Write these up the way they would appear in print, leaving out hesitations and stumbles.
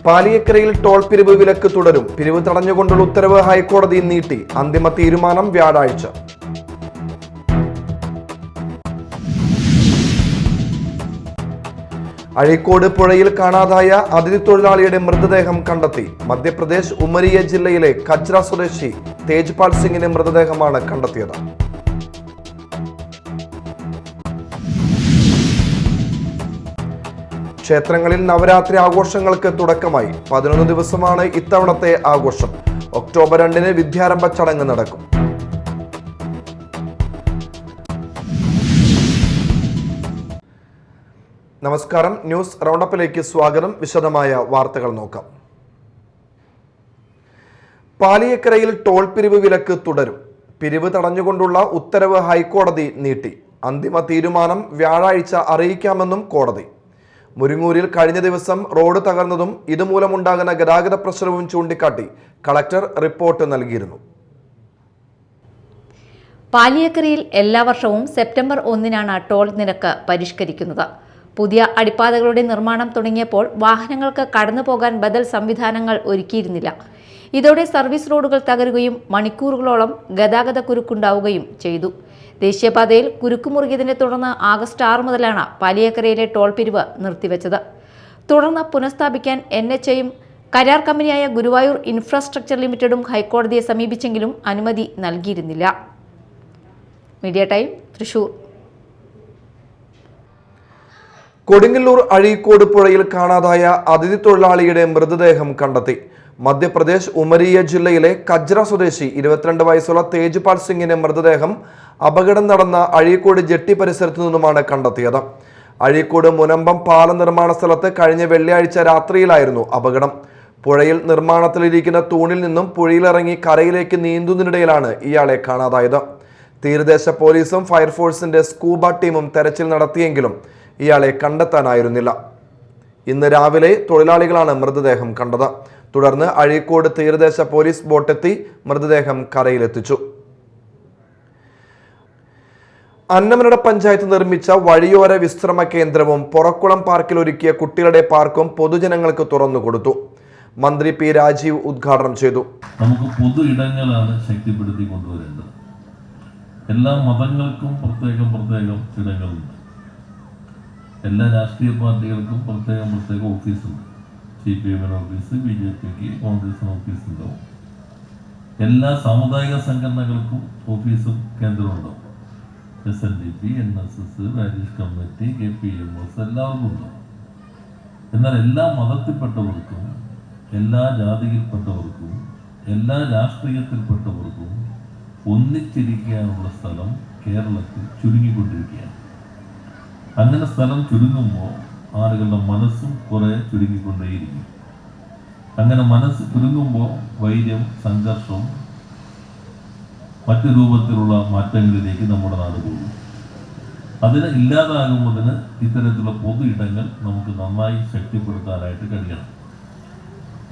പാലിയക്കരയിൽ toll പിരിവ് വിലക്ക് തുടരും. പിരിവ് തടഞ്ഞുകൊണ്ടുള്ള ഉത്തരവ് ഹൈക്കോടതി നീട്ടി. അന്തിമ തീരുമാനം വ്യാഴാഴ്ച. അഴീക്കോട് പുഴയിൽ കാണാതായ അതിഥി തൊഴിലാളിയുടെ മൃതദേഹം കണ്ടെത്തി. മധ്യപ്രദേശ് ഉമരിയ ജില്ലയിലെ കജ്ര സ്വദേശി തേജ്പാൽ സിംഗിന്റെ മൃതദേഹമാണ് കണ്ടെത്തിയത്. ക്ഷേത്രങ്ങളിൽ നവരാത്രി ആഘോഷങ്ങൾക്ക് തുടക്കമായി. 11 ദിവസമാണ് ഇത്തവണത്തെ ആഘോഷം. ഒക്ടോബർ 2-ന് വിദ്യാരംഭ ചടങ്ങ് നടക്കും. നമസ്കാരം, ന്യൂസ് റൗണ്ടപ്പിലേക്ക് സ്വാഗതം. വിശദമായ വാർത്തകൾ നോക്കാം. പാലിയക്കരയിൽ ടോൾ പിരിവ് വിലക്ക് തുടരും. പിരിവ് തടഞ്ഞുകൊണ്ടുള്ള ഉത്തരവ് ഹൈക്കോടതി നീട്ടി. അന്തിമ തീരുമാനം വ്യാഴാഴ്ച അറിയിക്കാമെന്നും കോടതി. മുരിങ്ങൂരിൽ കഴിഞ്ഞ ദിവസം റോഡ് തകർന്നതും ഇതുമൂലമുണ്ടാകുന്ന ഗതാഗത പ്രശ്നവും ചൂണ്ടിക്കാട്ടി കളക്ടർ റിപ്പോർട്ട് നൽകിയിരുന്നു. പാലിയക്കരയിൽ എല്ലാ വർഷവും സെപ്റ്റംബർ 1-നാണ് ടോൾ നിരക്ക് പരിഷ്കരിക്കുന്നത്. പുതിയ അടിപ്പാതകളുടെ നിർമ്മാണം തുടങ്ങിയപ്പോൾ വാഹനങ്ങൾക്ക് കടന്നുപോകാൻ ബദൽ സംവിധാനങ്ങൾ ഒരുക്കിയിരുന്നില്ല. ഇതോടെ സർവീസ് റോഡുകൾ തകരുകയും മണിക്കൂറുകളോളം ഗതാഗത കുരുക്കുണ്ടാവുകയും ചെയ്തു. ദേശീയപാതയിൽ കുരുക്കുമുറുകിയതിനെ തുടർന്ന് ആഗസ്റ്റ് 6 മുതലാണ് പാലിയക്കരയിലെ ടോൾ പിരിവ് നിർത്തിവെച്ചത്. തുടർന്ന് പുനഃസ്ഥാപിക്കാൻ NHAയും കരാർ കമ്പനിയായ ഗുരുവായൂർ ഇൻഫ്രാസ്ട്രക്ചർ ലിമിറ്റഡും ഹൈക്കോടതിയെ സമീപിച്ചെങ്കിലും അനുമതി നൽകിയിരുന്നില്ല. Media time, Thrissur. കൊടുങ്ങല്ലൂർ അഴീക്കോട് പുഴയിൽ കാണാതായ അതിഥി തൊഴിലാളിയുടെ മൃതദേഹം കണ്ടെത്തി. മധ്യപ്രദേശ് ഉമരിയ ജില്ലയിലെ കജ്ര സ്വദേശി 22 വയസ്സുള്ള തേജ്പാൽ സിംഗിന്റെ മൃതദേഹം അപകടം നടന്ന അഴീക്കോട് ജെട്ടി പരിസരത്തു നിന്നുമാണ് കണ്ടെത്തിയത്. അഴീക്കോട് മുനമ്പം പാല നിർമ്മാണ സ്ഥലത്ത് കഴിഞ്ഞ വെള്ളിയാഴ്ച രാത്രിയിലായിരുന്നു അപകടം. പുഴയിൽ നിർമ്മാണത്തിലിരിക്കുന്ന തൂണിൽ നിന്നും പുഴയിലിറങ്ങി കരയിലേക്ക് നീന്തുന്നതിനിടയിലാണ് ഇയാളെ കാണാതായത്. തീരദേശ പോലീസും ഫയർഫോഴ്സിന്റെ സ്കൂബ ടീമും തെരച്ചിൽ നടത്തിയെങ്കിലും ഇയാളെ കണ്ടെത്താനായിരുന്നില്ല. ഇന്ന് രാവിലെ തൊഴിലാളികളാണ് മൃതദേഹം കണ്ടത്. തുടർന്ന് അഴീക്കോട് തീരദേശ പോലീസ് ബോട്ടെത്തി മൃതദേഹം കരയിലെത്തിച്ചു. അന്നമനട പഞ്ചായത്ത് നിർമ്മിച്ച വഴിയോര വിശ്രമ കേന്ദ്രവും പൊറക്കുളം പാർക്കിൽ ഒരുക്കിയ കുട്ടികളുടെ പാർക്കും പൊതുജനങ്ങൾക്ക് തുറന്നുകൊടുത്തു. മന്ത്രി പി രാജീവ് ഉദ്ഘാടനം ചെയ്തു. നമുക്ക് പൊതു ഇടങ്ങളാണ് ശക്തിപ്പെടുത്തി കൊണ്ടുവരേണ്ടത്. എല്ലാ മതങ്ങൾക്കും പ്രത്യേകം ഇടങ്ങളുണ്ട്. എല്ലാ രാഷ്ട്രീയ പാർട്ടികൾക്കും പ്രത്യേക ഓഫീസുണ്ട്. CPM-ന് ഓഫീസ്, BJPക്ക്, കോൺഗ്രസിന് ഓഫീസ് ഉണ്ടാവും. എല്ലാ സാമുദായിക സംഘടനകൾക്കും ഓഫീസും കേന്ദ്രമുണ്ടാവും. SNDP, NSS, parish committee, KPMS എല്ലാവർക്കും ഉണ്ടാവും. എന്നാൽ എല്ലാ മതത്തിൽപ്പെട്ടവർക്കും, എല്ലാ ജാതിയിൽപ്പെട്ടവർക്കും, എല്ലാ രാഷ്ട്രീയത്തിൽപ്പെട്ടവർക്കും ഒന്നിച്ചിരിക്കാനുള്ള സ്ഥലം കേരളത്തിൽ ചുരുങ്ങിക്കൊണ്ടിരിക്കുകയാണ്. അങ്ങനെ സ്ഥലം ചുരുങ്ങുമ്പോൾ ആളുകളുടെ മനസ്സും കുറെ ചുരുങ്ങിക്കൊണ്ടേയിരിക്കും. അങ്ങനെ മനസ്സ് ചുരുങ്ങുമ്പോൾ വൈര്യം, സംഘർഷം, മറ്റു രൂപത്തിലുള്ള മാറ്റങ്ങളിലേക്ക് നമ്മുടെ നാട് പോകും. അതിന് ഇല്ലാതാകുന്നതിന് ഇത്തരത്തിലുള്ള പൊതു ഇടങ്ങൾ നമുക്ക് നന്നായി ശക്തിപ്പെടുത്താനായിട്ട് കഴിയണം.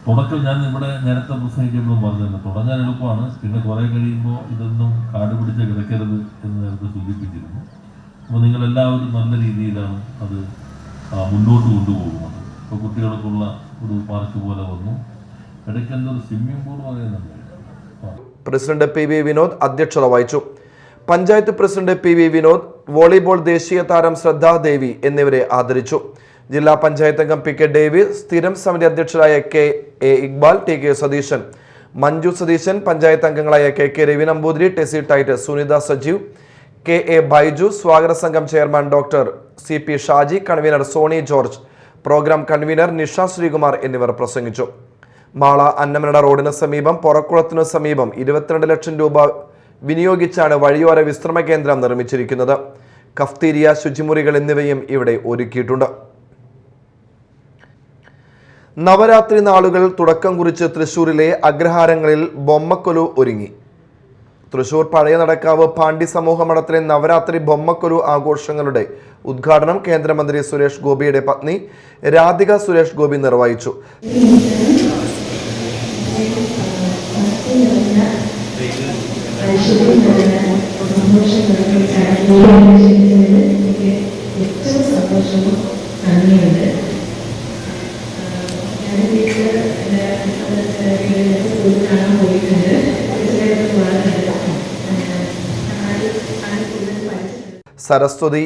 തുടക്കം ഞാൻ ഇവിടെ നേരത്തെ പ്രസംഗിക്കുമ്പോൾ പറഞ്ഞിട്ടുണ്ട്, തുടങ്ങാൻ എളുപ്പമാണ്, പിന്നെ കുറെ കഴിയുമ്പോൾ ഇതൊന്നും കാട് പിടിച്ച് കിടക്കരുത് എന്ന് നേരത്തെ സൂചിപ്പിച്ചിരുന്നു. അപ്പോൾ നിങ്ങളെല്ലാവരും നല്ല രീതിയിലാണ് അത് മുന്നോട്ട് കൊണ്ടുപോകുന്നത്. ഇപ്പോൾ കുട്ടികൾക്കുള്ള ഒരു പാർക്ക് പോലെ വന്നു, ഇടയ്ക്ക് എന്തൊരു സ്വിമ്മിംഗ് പൂൾ പറയുന്നുണ്ട്. പ്രസിഡന്റ് PV വിനോദ് അധ്യക്ഷത വഹിച്ചു. Panchayat president PV Vinod, volleyball ദേശീയ താരം ശ്രദ്ധാദേവി എന്നിവരെ ആദരിച്ചു. ജില്ലാ പഞ്ചായത്ത് അംഗം PK ഡേവിസ്, സ്ഥിരം സമിതി അധ്യക്ഷരായ KA ഇക്ബാൽ, TK സതീശൻ, മഞ്ജു സതീശൻ, പഞ്ചായത്ത് അംഗങ്ങളായ KK രവി നമ്പൂതിരി, ടെസി ടൈറ്റസ്, സുനിത സജീവ്, KA ബൈജു, സ്വാഗത സംഘം chairman doctor CP Shaji, convener Sony George, programme convener Nisha Sreekumar എന്നിവർ പ്രസംഗിച്ചു. മാള അന്നമനട റോഡിന് സമീപം പൊറക്കുളത്തിനു സമീപം 22 ലക്ഷം രൂപ വിനിയോഗിച്ചാണ് വഴിയോര വിശ്രമ കേന്ദ്രം നിർമ്മിച്ചിരിക്കുന്നത്. കഫ്തീരിയ, ശുചിമുറികൾ എന്നിവയും ഇവിടെ ഒരുക്കിയിട്ടുണ്ട്. നവരാത്രി നാളുകൾ തുടക്കം കുറിച്ച് തൃശൂരിലെ അഗ്രഹാരങ്ങളിൽ ബൊമ്മക്കൊലു ഒരുങ്ങി. തൃശൂർ പഴയ നടക്കാവ് പാണ്ഡി സമൂഹ മഠത്തിലെ നവരാത്രി ബൊമ്മക്കൊലു ആഘോഷങ്ങളുടെ ഉദ്ഘാടനം കേന്ദ്രമന്ത്രി സുരേഷ് ഗോപിയുടെ പത്നി രാധിക സുരേഷ് ഗോപി നിർവഹിച്ചു. ഏറ്റവും സന്തോഷവും നന്ദിയുണ്ട്. സരസ്വതി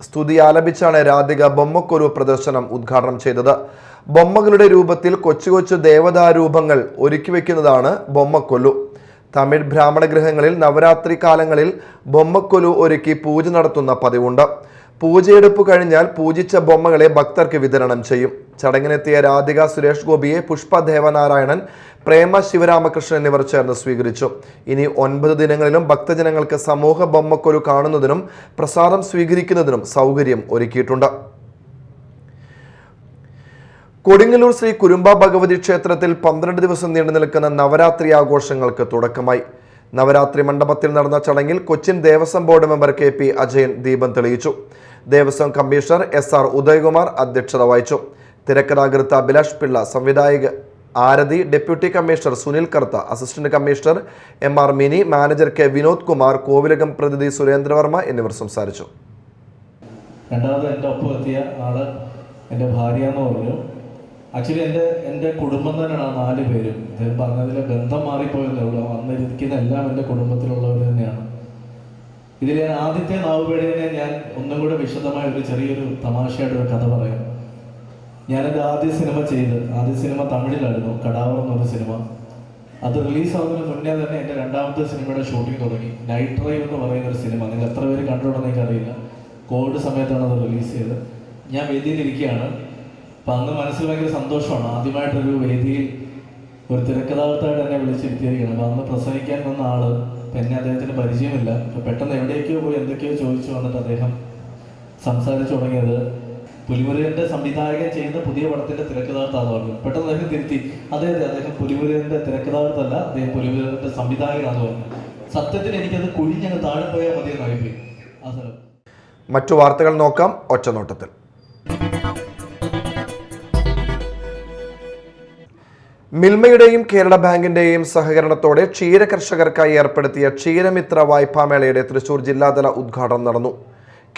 സ്തുതി ആലപിച്ചാണ് രാധിക ബൊമ്മക്കൊരു പ്രദർശനം ഉദ്ഘാടനം ചെയ്തത്. ബൊമ്മകളുടെ രൂപത്തിൽ കൊച്ചു കൊച്ചു ദേവതാരൂപങ്ങൾ ഒരുക്കി വയ്ക്കുന്നതാണ് ബൊമ്മക്കൊലു. തമിഴ് ബ്രാഹ്മണ ഗൃഹങ്ങളിൽ നവരാത്രി കാലങ്ങളിൽ ബൊമ്മക്കൊലു ഒരുക്കി പൂജ നടത്തുന്ന പതിവുണ്ട്. പൂജയെടുപ്പ് കഴിഞ്ഞാൽ പൂജിച്ച ബൊമ്മകളെ ഭക്തർക്ക് വിതരണം ചെയ്യും. ചടങ്ങിനെത്തിയ രാധിക സുരേഷ് ഗോപിയെ പുഷ്പ ദേവനാരായണൻ, പ്രേമ ശിവരാമകൃഷ്ണൻ എന്നിവർ ചേർന്ന് സ്വീകരിച്ചു. ഇനി 9 ദിനങ്ങളിലും ഭക്തജനങ്ങൾക്ക് സമൂഹ ബൊമ്മക്കൊലു കാണുന്നതിനും പ്രസാദം സ്വീകരിക്കുന്നതിനും സൗകര്യം ഒരുക്കിയിട്ടുണ്ട്. കൊടുങ്ങല്ലൂർ ശ്രീ കുരുമ്പ ഭഗവതി ക്ഷേത്രത്തിൽ 12 ദിവസം നീണ്ടു നിൽക്കുന്ന നവരാത്രി ആഘോഷങ്ങൾക്ക് തുടക്കമായി. നവരാത്രി മണ്ഡപത്തിൽ നടന്ന ചടങ്ങിൽ Cochin Devaswom board member KP Ajayan ദീപം തെളിയിച്ചു. ദേവസ്വം കമ്മീഷണർ SR ഉദയകുമാർ അധ്യക്ഷത വഹിച്ചു. തിരക്കഥാകൃത്ത് അഭിലാഷ് പിള്ള, സംവിധായക Arathi, deputy commissioner Sunil Kartha, assistant commissioner MR Mini, manager K Vinod Kumar, കോവിലകം പ്രതിനിധി സുരേന്ദ്രവർമ്മ എന്നിവർ സംസാരിച്ചു. രണ്ടാമത് എൻ്റെ ഒപ്പം എത്തിയ ആള് എൻ്റെ ഭാര്യ എന്ന് പറഞ്ഞു. ആക്ച്വലി എൻ്റെ കുടുംബം തന്നെയാണ് 4 പേരും. ഇത് പറഞ്ഞതിലെ ബന്ധം മാറിപ്പോയതേ ഉള്ളൂ. വന്നിരിക്കുന്ന എല്ലാം എൻ്റെ കുടുംബത്തിലുള്ളവർ തന്നെയാണ്. ഇതിൽ ഞാൻ ആദ്യത്തെ നാവുപേടിനെ ഞാൻ ഒന്നും കൂടെ വിശദമായ ഒരു ചെറിയൊരു തമാശയായിട്ട് ഒരു കഥ പറയാം. ഞാനെൻ്റെ ആദ്യ സിനിമ തമിഴിലായിരുന്നു, കടാവർ എന്നൊരു സിനിമ. അത് റിലീസാവുന്നതിന് മുന്നേ തന്നെ എൻ്റെ രണ്ടാമത്തെ സിനിമയുടെ ഷൂട്ടിംഗ് തുടങ്ങി. നൈറ്റ് ഡ്രൈവ് എന്ന് പറയുന്ന ഒരു സിനിമ, നിങ്ങൾ എത്ര പേര് കണ്ടുകൊണ്ടെന്ന് എനിക്കറിയില്ല. കോവിഡ് സമയത്താണ് അത് റിലീസ് ചെയ്തത്. ഞാൻ വേദിയിലിരിക്കുകയാണ്. അപ്പം അന്ന് മനസ്സിൽ ഭയങ്കര സന്തോഷമാണ്. ആദ്യമായിട്ടൊരു വേദിയിൽ ഒരു തിരക്കഥാകൃത്തായിട്ട് എന്നെ വിളിച്ചിരുത്തിയിരിക്കുകയാണ്. അപ്പം അന്ന് പ്രസംഗിക്കാൻ വന്ന ആള്, എന്നെ അദ്ദേഹത്തിന് പരിചയമില്ല. അപ്പം പെട്ടെന്ന് എവിടേക്കോ പോയി എന്തൊക്കെയോ ചോദിച്ചു വന്നിട്ട് അദ്ദേഹം സംസാരിച്ചു തുടങ്ങിയത് പുലിമുരുകന്റെ സംവിധായകൻ ചെയ്യുന്ന പുതിയ പടത്തിന്റെ തിരക്കഥാകൃത്താണ് പറഞ്ഞു. പെട്ടെന്ന് അദ്ദേഹം തിരുത്തി, അദ്ദേഹം പുലിമുരുകന്റെ തിരക്കഥാകൃത്തല്ല, അദ്ദേഹം പുലിമുരുകന്റെ സംവിധായകനാണെന്ന് പറഞ്ഞു. സത്യത്തിൽ എനിക്കത് കുഴിഞ്ഞങ്ങ് താഴെ പോയാൽ മതിയെന്നായിപ്പോയി ആ സ്ഥലം. മറ്റു വാർത്തകൾ നോക്കാം ഒറ്റനോട്ടത്തിൽ. മിൽമയുടെയും കേരള ബാങ്കിന്റെയും സഹകരണത്തോടെ ക്ഷീര കർഷകർക്കായി ഏർപ്പെടുത്തിയ ക്ഷീരമിത്ര വായ്പാമേളയുടെ തൃശൂർ ജില്ലാതല ഉദ്ഘാടനം നടന്നു.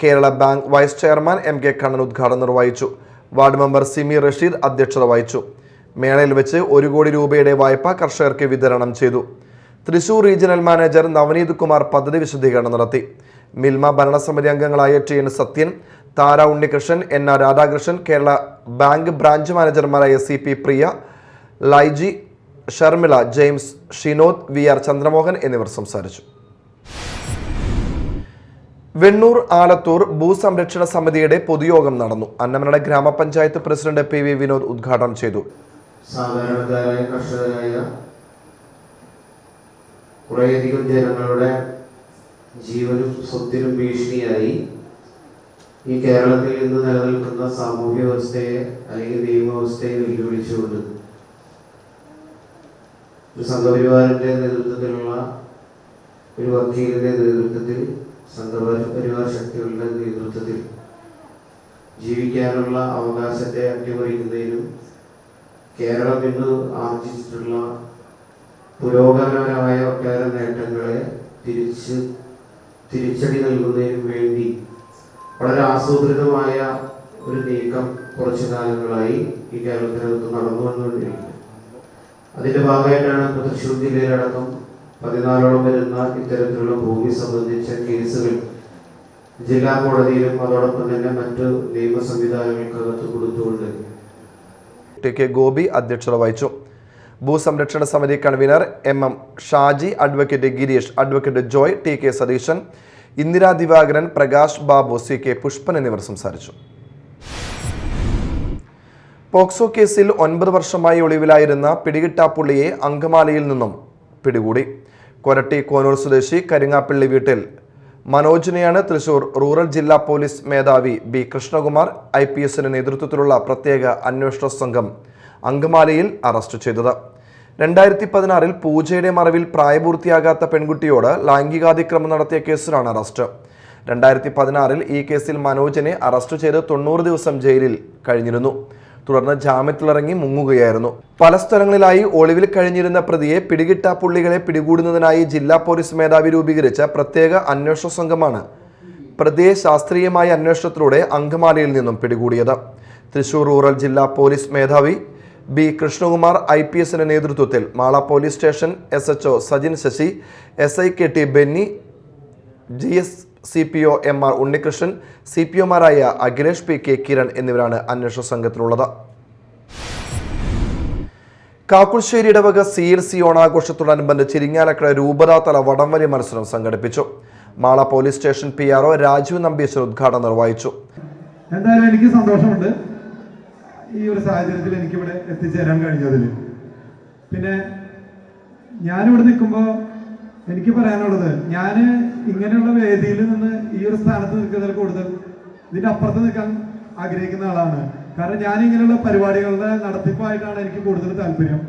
Kerala bank vice chairman MK Kannan ഉദ്ഘാടനം നിർവഹിച്ചു. വാർഡ് മെമ്പർ സിമി റഷീദ് അധ്യക്ഷത വഹിച്ചു. മേളയിൽ വെച്ച് 1 കോടി രൂപയുടെ വായ്പ കർഷകർക്ക് വിതരണം ചെയ്തു. തൃശൂർ റീജിയണൽ മാനേജർ നവനീത് കുമാർ പദ്ധതി വിശദീകരണം നടത്തി. മിൽമ ഭരണസമിതി അംഗങ്ങളായ TN Sathyan, Thara Unnikrishnan, NR Radhakrishnan, Kerala bank branch മാനേജർമാരായ CP Priya, Laiji, Sharmila, James, Shinod, VR Chandramohan എന്നിവർ സംസാരിച്ചു. വെണ്ണൂർ ആലത്തൂർ ഭൂസംരക്ഷണ സമിതിയുടെ പൊതുയോഗം നടന്നു. അന്നമനട ഗ്രാമപഞ്ചായത്ത് പ്രസിഡന്റ് PV വിനോദ് ഉദ്ഘാടനം ചെയ്തു. സാധാരണക്കാരായ കർഷകരായ കുറേയധികം ജനങ്ങളുടെ ജീവനും സ്വത്തിനും ഭീഷണിയായി ഈ കേരളത്തിൽ ഇന്ന് നിലനിൽക്കുന്ന സാമൂഹ്യ വ്യവസ്ഥയെ അല്ലെങ്കിൽ നിയമവ്യവസ്ഥയെ വെല്ലുവിളിച്ചുകൊണ്ട് ഒരു സംഘപരിവാറിന്റെ നേതൃത്വത്തിലുള്ള ഒരു വക്കീലിന്റെ നേതൃത്വത്തിൽ, സംഘപരിവാർ ശക്തികളുടെ നേതൃത്വത്തിൽ ജീവിക്കാനുള്ള അവകാശത്തെ അട്ടിമറിക്കുന്നതിനും കേരളം ഇന്ന് ആർജിച്ചിട്ടുള്ള പുരോഗമനപരമായ ഒട്ടേറെ നേട്ടങ്ങളെ തിരിച്ചടി നൽകുന്നതിനും വേണ്ടി വളരെ ആസൂത്രിതമായ ഒരു നീക്കം കുറച്ചു കാലങ്ങളായി ഈ കേരളത്തിനകത്ത് നടന്നു വന്നുകൊണ്ടിരിക്കുന്നത്. അതിന്റെ ഭാഗമായിട്ടാണ് തൃശ്ശൂർ ജില്ലയിലടക്കം 14ഓളം വരുന്ന ഇത്തരത്തിലുള്ള ഭൂമി സംബന്ധിച്ച കേസുകൾ ജില്ലാ കോടതിയിലും അതോടൊപ്പം തന്നെ മറ്റ് നിയമ സംവിധാനങ്ങൾക്കകത്ത് കൊടുത്തുകൊണ്ട് TK ഗോപി അധ്യക്ഷത വഹിച്ചു. ഭൂസംരക്ഷണ സമിതി convener MM Shaji, advocate Girish, advocate Joy, TK Satheesan, Indira Divakaran, Prakash Babu, CK Pushpan എന്നിവർ സംസാരിച്ചു. പോക്സോ കേസിൽ 9 വർഷമായി ഒളിവിലായിരുന്ന പിടികിട്ടാപ്പുള്ളിയെ അങ്കമാലിയിൽ നിന്നും പിടികൂടി. കൊരട്ടി കോനൂർ സ്വദേശി കരിങ്ങാപ്പള്ളി വീട്ടിൽ മനോജിനെയാണ് തൃശൂർ റൂറൽ ജില്ലാ പോലീസ് മേധാവി B കൃഷ്ണകുമാർ IPSന്റെ നേതൃത്വത്തിലുള്ള പ്രത്യേക അന്വേഷണ സംഘം അങ്കമാലിയിൽ അറസ്റ്റ് ചെയ്തത്. 2016 പൂജയുടെ മറവിൽ പ്രായപൂർത്തിയാകാത്ത പെൺകുട്ടിയോട് ലൈംഗികാതിക്രമം നടത്തിയ കേസിലാണ് അറസ്റ്റ്. 2016 ഈ കേസിൽ മനോജിനെ അറസ്റ്റ് ചെയ്ത് 90 ദിവസം ജയിലിൽ കഴിഞ്ഞിരുന്നു. തുടർന്ന് ജാമ്യത്തിലിറങ്ങി മുങ്ങുകയായിരുന്നു. പല സ്ഥലങ്ങളിലായി ഒളിവിൽ കഴിഞ്ഞിരുന്ന പ്രതിയെ പിടികിട്ടാപ്പുള്ളികളെ പിടികൂടുന്നതിനായി ജില്ലാ പോലീസ് മേധാവി രൂപീകരിച്ച പ്രത്യേക അന്വേഷണ സംഘമാണ് പ്രതിയെ ശാസ്ത്രീയമായ അന്വേഷണത്തിലൂടെ അങ്കമാലിയിൽ നിന്നും പിടികൂടിയത്. തൃശൂർ റൂറൽ ജില്ലാ പോലീസ് മേധാവി ബി കൃഷ്ണകുമാർ IPSന്റെ നേതൃത്വത്തിൽ Mala police station SHO Sajin Sasi, SI KT Benny, GSCPO MR Unnikrishnan, CPOമാരായ അഖിലേഷ് PK കിരൺ എന്നിവരാണ് അന്വേഷണ സംഘത്തിലുള്ളത്. കാക്കുശ്ശേരി ഇടവക CLC ഓണാഘോഷത്തോടനുബന്ധിച്ച് ഇരിങ്ങാലക്കുട രൂപതാതല വടംവലി മത്സരം സംഘടിപ്പിച്ചു. Mala police station PRO Rajeev Nambeesan ഉദ്ഘാടനം നിർവഹിച്ചു. എന്തായാലും എനിക്ക് സന്തോഷമുണ്ട് ഈ ഒരു സാഹചര്യത്തിൽ എനിക്കിവിടെ എത്തിച്ചേരാൻ കഴിഞ്ഞതിൽ. പിന്നെ ഞാനിവിടെ നിൽക്കുമ്പോൾ എനിക്ക് പറയാനുള്ളത്, ഞാൻ ഇങ്ങനെയുള്ള വേദിയിൽ നിന്ന് ഈ ഒരു സ്ഥാനത്ത് നിൽക്കുന്നതിൽ കൂടുതൽ ഇതിൻ്റെ അപ്പുറത്ത് നിൽക്കാൻ ആഗ്രഹിക്കുന്ന ആളാണ്. കാരണം ഞാൻ ഇങ്ങനെയുള്ള പരിപാടികളുടെ നടത്തിപ്പായിട്ടാണ് എനിക്ക് കൂടുതൽ താല്പര്യം.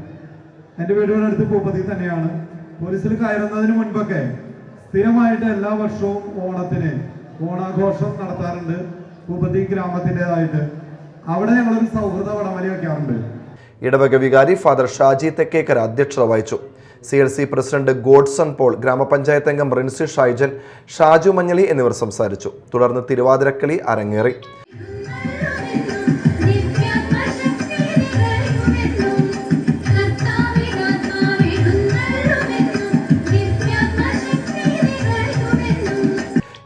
എൻ്റെ വീടുകളുടെ അടുത്ത് പൂപ്പത്തി തന്നെയാണ്. പോലീസിൽ കയറുന്നതിന് മുൻപൊക്കെ സ്ഥിരമായിട്ട് എല്ലാ വർഷവും ഓണത്തിന് ഓണാഘോഷം നടത്താറുണ്ട് പൂപ്പത്തി ഗ്രാമത്തിൻ്റെതായിട്ട്. അവിടെ ഞങ്ങളൊരു സൗഹൃദ വടംവലി വയ്ക്കാറുണ്ട്. ഇടവക വികാരി ഫാദർ ഷാജി തെക്കേക്കര അധ്യക്ഷത വഹിച്ചു. CLC പ്രസിഡന്റ് ഗോഡ്സൺ പോൾ, ഗ്രാമപഞ്ചായത്ത് അംഗം റിൻസി ഷൈജൻ, ഷാജു മഞ്ഞളി എന്നിവർ സംസാരിച്ചു. തുടർന്ന് തിരുവാതിരക്കളി അരങ്ങേറി.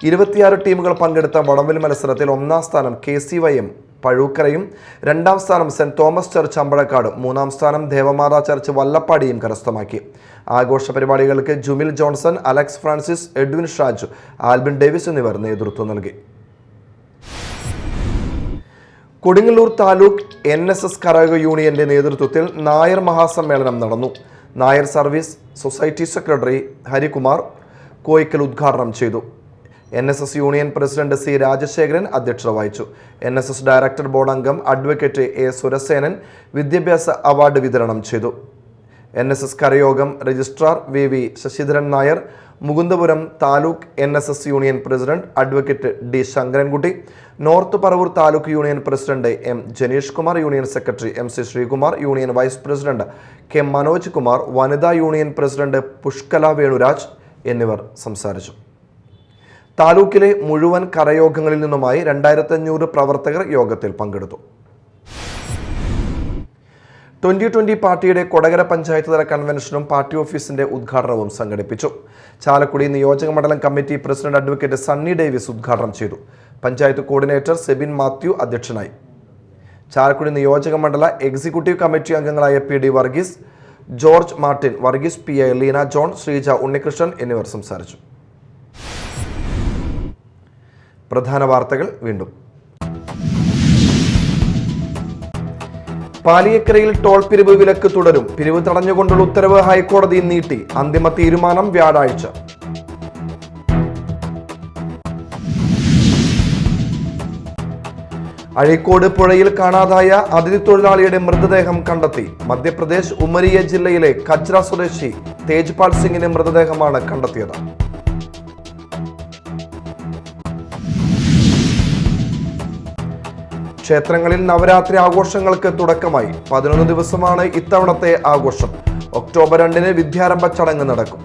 ഇരുപത്തിയാറ് ടീമുകൾ പങ്കെടുത്ത വടംവലി മത്സരത്തിൽ ഒന്നാം സ്ഥാനം KCYM പഴൂക്കരയും, രണ്ടാം സ്ഥാനം സെന്റ് തോമസ് ചർച്ച് അമ്പഴക്കാടും, മൂന്നാം സ്ഥാനം ദേവമാതാ ചർച്ച് വല്ലപ്പാടിയും കരസ്ഥമാക്കി. ആഘോഷ പരിപാടികൾക്ക് Jumil Johnson, Alex Francis, Edwin Shaju, Albin Davis എന്നിവർ നേതൃത്വം നൽകി. കൊടുങ്ങല്ലൂർ താലൂക്ക് NSS കരയോഗ യൂണിയന്റെ നേതൃത്വത്തിൽ നായർ മഹാസമ്മേളനം നടന്നു. Nair Service Society secretary Harikumar Koickal ഉദ്ഘാടനം ചെയ്തു. NSS union president C Rajasekharan അധ്യക്ഷത വഹിച്ചു. NSS ഡയറക്ടർ ബോർഡ് അംഗം അഡ്വക്കേറ്റ് A സുരസേനൻ വിദ്യാഭ്യാസ അവാർഡ് വിതരണം ചെയ്തു. NSS കരയോഗം registrar VV Sasidharan Nair, Mukundapuram taluk NSS union president advocate D Sankarankutty, North Paravur taluk union president M Janeesh Kumar, union secretary MC Sreekumar, union vice president K Manoj Kumar, വനിതാ യൂണിയൻ പ്രസിഡന്റ് പുഷ്കല വേണുരാജ് എന്നിവർ സംസാരിച്ചു. താലൂക്കിലെ മുഴുവൻ കരയോഗങ്ങളിൽ നിന്നുമായി 2500 പ്രവർത്തകർ യോഗത്തിൽ പങ്കെടുത്തു. 2020 പാർട്ടിയുടെ കൊടകര പഞ്ചായത്ത് തല കൺവെൻഷനും പാർട്ടി ഓഫീസിന്റെ ഉദ്ഘാടനവും സംഘടിപ്പിച്ചു. ചാലക്കുടി നിയോജക മണ്ഡലം committee president advocate Sunny Davis ഉദ്ഘാടനം ചെയ്തു. പഞ്ചായത്ത് കോർഡിനേറ്റർ സെബിൻ മാത്യു അധ്യക്ഷനായി. ചാലക്കുടി നിയോജക മണ്ഡല എക്സിക്യൂട്ടീവ് കമ്മിറ്റി അംഗങ്ങളായ PD Varghese, George Martin, Varghese PI, Leena John, Sreeja Unnikrishnan എന്നിവർ സംസാരിച്ചു. പ്രധാന വാർത്തകൾ വീണ്ടും. പാലിയക്കരയിൽ ടോൾ പിരിവ് വിലക്ക് തുടരും. പിരിവ് തടഞ്ഞുകൊണ്ടുള്ള ഉത്തരവ് ഹൈക്കോടതി നീട്ടി. അന്തിമ തീരുമാനം വ്യാഴാഴ്ച. അഴീക്കോട് പുഴയിൽ കാണാതായ അതിഥി തൊഴിലാളിയുടെ മൃതദേഹം കണ്ടെത്തി. മധ്യപ്രദേശ് ഉമരിയ ജില്ലയിലെ കജ്ര സ്വദേശി തേജ്പാൽ സിംഗിന്റെ മൃതദേഹമാണ് കണ്ടെത്തിയത്. ക്ഷേത്രങ്ങളിൽ നവരാത്രി ആഘോഷങ്ങൾക്ക് തുടക്കമായി. 11 ദിവസമാണ് ഇത്തവണത്തെ ആഘോഷം. ഒക്ടോബർ 2-ന് വിദ്യാരംഭ ചടങ്ങ് നടക്കും.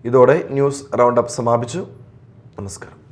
ഇതോടെ ന്യൂസ് റൗണ്ട് അപ്പ് സമാപിച്ചു. നമസ്കാരം.